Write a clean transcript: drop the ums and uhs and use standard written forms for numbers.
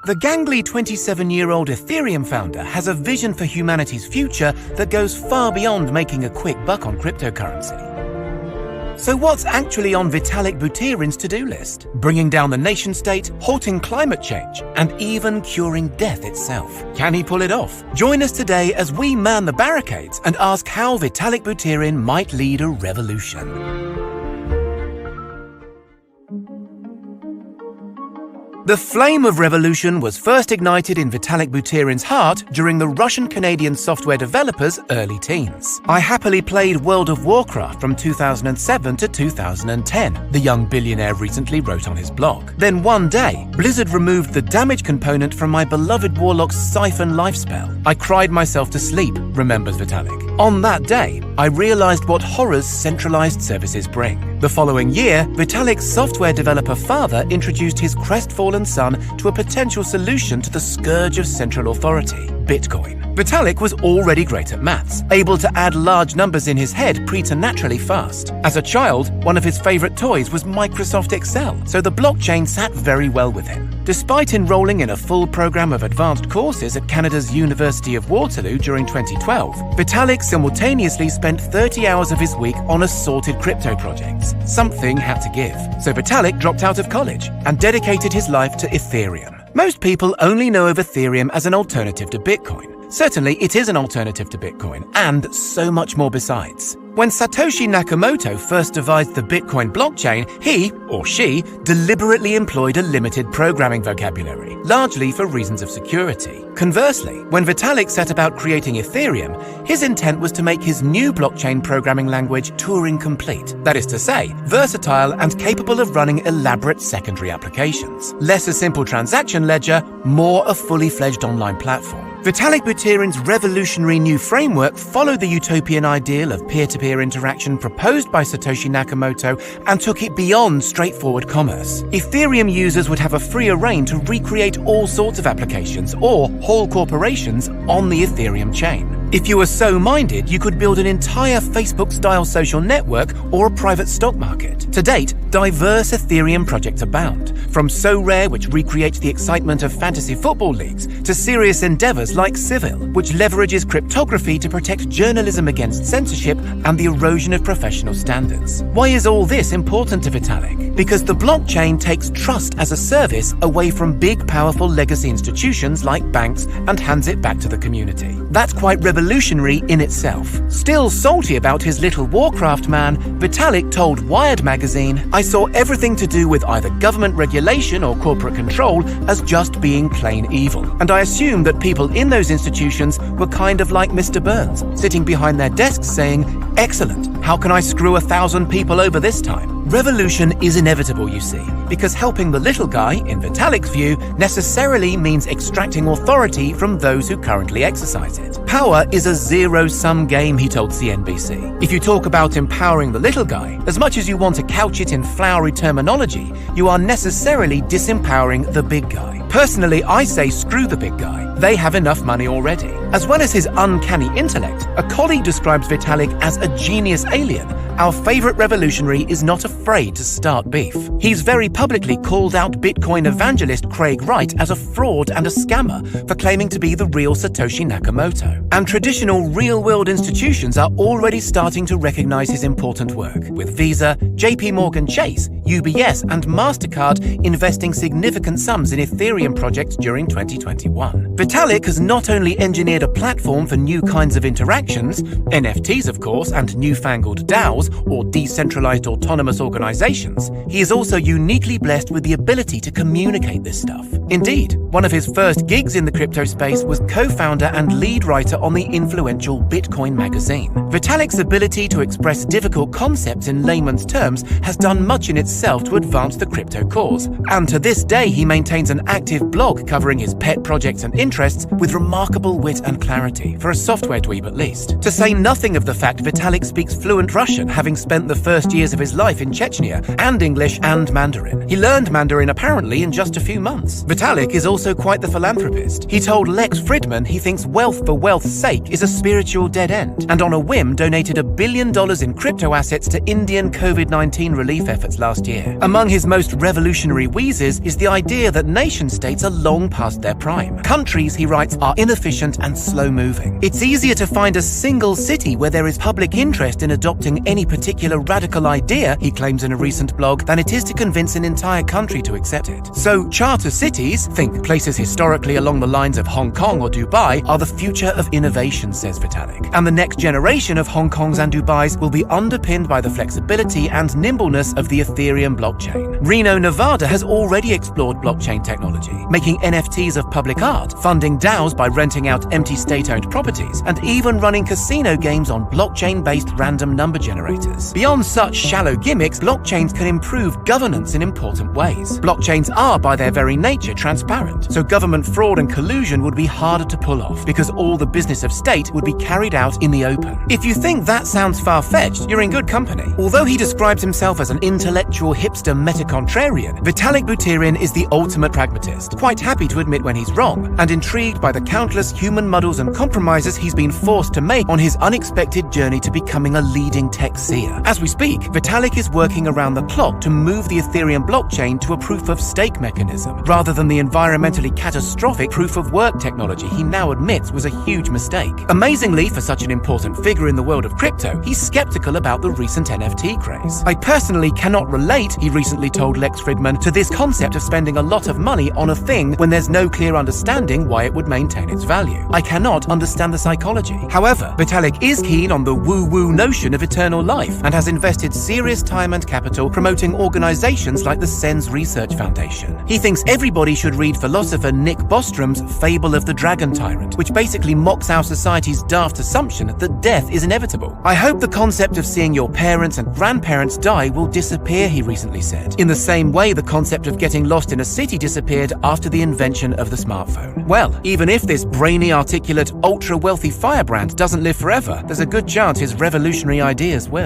The gangly 27-year-old Ethereum founder has a vision for humanity's future that goes far beyond making a quick buck on cryptocurrency. So what's actually on Vitalik Buterin's to-do list? Bringing down the nation-state, halting climate change, and even curing death itself. Can he pull it off? Join us today as we man the barricades and ask how Vitalik Buterin might lead a revolution. The flame of revolution was first ignited in Vitalik Buterin's heart during the Russian-Canadian software developer's early teens. "I happily played World of Warcraft from 2007 to 2010, the young billionaire recently wrote on his blog. Then one day, Blizzard removed the damage component from my beloved Warlock's Siphon lifespell. I cried myself to sleep," remembers Vitalik. "On that day, I realized what horrors centralized services bring." The following year, Vitalik's software developer father introduced his crestfallen son to a potential solution to the scourge of central authority, Bitcoin. Vitalik was already great at maths, able to add large numbers in his head preternaturally fast. As a child, one of his favorite toys was Microsoft Excel, so the blockchain sat very well with him. Despite enrolling in a full program of advanced courses at Canada's University of Waterloo during 2012, Vitalik simultaneously spent 30 hours of his week on assorted crypto projects. Something had to give. So Vitalik dropped out of college and dedicated his life to Ethereum. Most people only know of Ethereum as an alternative to Bitcoin. Certainly, it is an alternative to Bitcoin, and so much more besides. When Satoshi Nakamoto first devised the Bitcoin blockchain, he, or she, deliberately employed a limited programming vocabulary, largely for reasons of security. Conversely, when Vitalik set about creating Ethereum, his intent was to make his new blockchain programming language Turing complete. That is to say, versatile and capable of running elaborate secondary applications. Less a simple transaction ledger, more a fully fledged online platform. Vitalik Buterin's revolutionary new framework followed the utopian ideal of peer-to-peer interaction proposed by Satoshi Nakamoto and took it beyond straightforward commerce. Ethereum users would have a freer rein to recreate all sorts of applications or whole corporations on the Ethereum chain. If you were so minded, you could build an entire Facebook-style social network or a private stock market. To date, diverse Ethereum projects abound, from SoRare, which recreates the excitement of fantasy football leagues, to serious endeavors like Civil, which leverages cryptography to protect journalism against censorship and the erosion of professional standards. Why is all this important to Vitalik? Because the blockchain takes trust as a service away from big, powerful legacy institutions like banks and hands it back to the community. That's quite revolutionary in itself. Still salty about his little Warcraft man, Vitalik told Wired magazine, "I saw everything to do with either government regulation or corporate control as just being plain evil. And I assumed that people in those institutions were kind of like Mr. Burns, sitting behind their desks saying, 'Excellent, how can I screw 1,000 people over this time?'" Revolution is inevitable, you see, because helping the little guy, in Vitalik's view, necessarily means extracting authority from those who currently exercise it. Power is a zero-sum game, he told CNBC. If you talk about empowering the little guy, as much as you want to couch it in flowery terminology, you are necessarily disempowering the big guy. Personally, I say screw the big guy. They have enough money already. As well as his uncanny intellect, a colleague describes Vitalik as a genius alien. Our favorite revolutionary is not afraid to start beef. He's very publicly called out Bitcoin evangelist Craig Wright as a fraud and a scammer for claiming to be the real Satoshi Nakamoto. And traditional real-world institutions are already starting to recognize his important work, with Visa, JP Morgan Chase, UBS, and MasterCard investing significant sums in Ethereum projects during 2021. Vitalik has not only engineered a platform for new kinds of interactions, NFTs of course, and newfangled DAOs, or decentralized autonomous organizations, he is also uniquely blessed with the ability to communicate this stuff. Indeed, one of his first gigs in the crypto space was co-founder and lead writer on the influential Bitcoin magazine. Vitalik's ability to express difficult concepts in layman's terms has done much in itself to advance the crypto cause, and to this day he maintains an active blog covering his pet projects and interests with remarkable wit and clarity, for a software dweeb at least. To say nothing of the fact Vitalik speaks fluent Russian, having spent the first years of his life in Chechnya, and English and Mandarin. He learned Mandarin apparently in just a few months. Vitalik is also quite the philanthropist. He told Lex Fridman he thinks wealth for wealth's sake is a spiritual dead end, and on a whim donated $1 billion in crypto assets to Indian COVID-19 relief efforts last year. Among his most revolutionary wheezes is the idea that nation-states are long past their prime. Countries, he writes, are inefficient and slow-moving. It's easier to find a single city where there is public interest in adopting any particular radical idea, he claims in a recent blog, than it is to convince an entire country to accept it. So, charter cities, think places historically along the lines of Hong Kong or Dubai, are the future of innovation, says Vitalik. And the next generation of Hong Kongs and Dubais will be underpinned by the flexibility and nimbleness of the Ethereum blockchain. Reno, Nevada has already explored blockchain technology, making NFTs of public art, funding DAOs by renting out empty state-owned properties, and even running casino games on blockchain-based random number generators. Beyond such shallow gimmicks, blockchains can improve governance in important ways. Blockchains are, by their very nature, transparent, so government fraud and collusion would be harder to pull off, because all the business of state would be carried out in the open. If you think that sounds far-fetched, you're in good company. Although he describes himself as an intellectual hipster meta-contrarian, Vitalik Buterin is the ultimate pragmatist, quite happy to admit when he's wrong, and intrigued by the countless human muddles and compromises he's been forced to make on his unexpected journey to becoming a leading tech seer. As we speak, Vitalik is working around the clock to move the Ethereum blockchain to a proof-of-stake mechanism, rather than the environmentally catastrophic proof-of-work technology he now admits was a huge mistake. Amazingly, for such an important figure in the world of crypto, he's skeptical about the recent NFT craze. I personally cannot relate, he recently told Lex Fridman, to this concept of spending a lot of money on a thing when there's no clear understanding why it would maintain its value. I cannot understand the psychology. However, Vitalik is keen on the woo-woo notion of eternal life and has invested serious time and capital promoting organizations like the SENS Research Foundation. He thinks everybody should read philosopher Nick Bostrom's Fable of the Dragon Tyrant, which basically mocks our society's daft assumption that death is inevitable. I hope the concept of seeing your parents and grandparents die will disappear, he recently said, in the same way the concept of getting lost in a city disappeared after the invention of the smartphone. Well, even if this brainy, articulate, ultra-wealthy firebrand doesn't live forever, there's a good chance his revolutionary ideas will.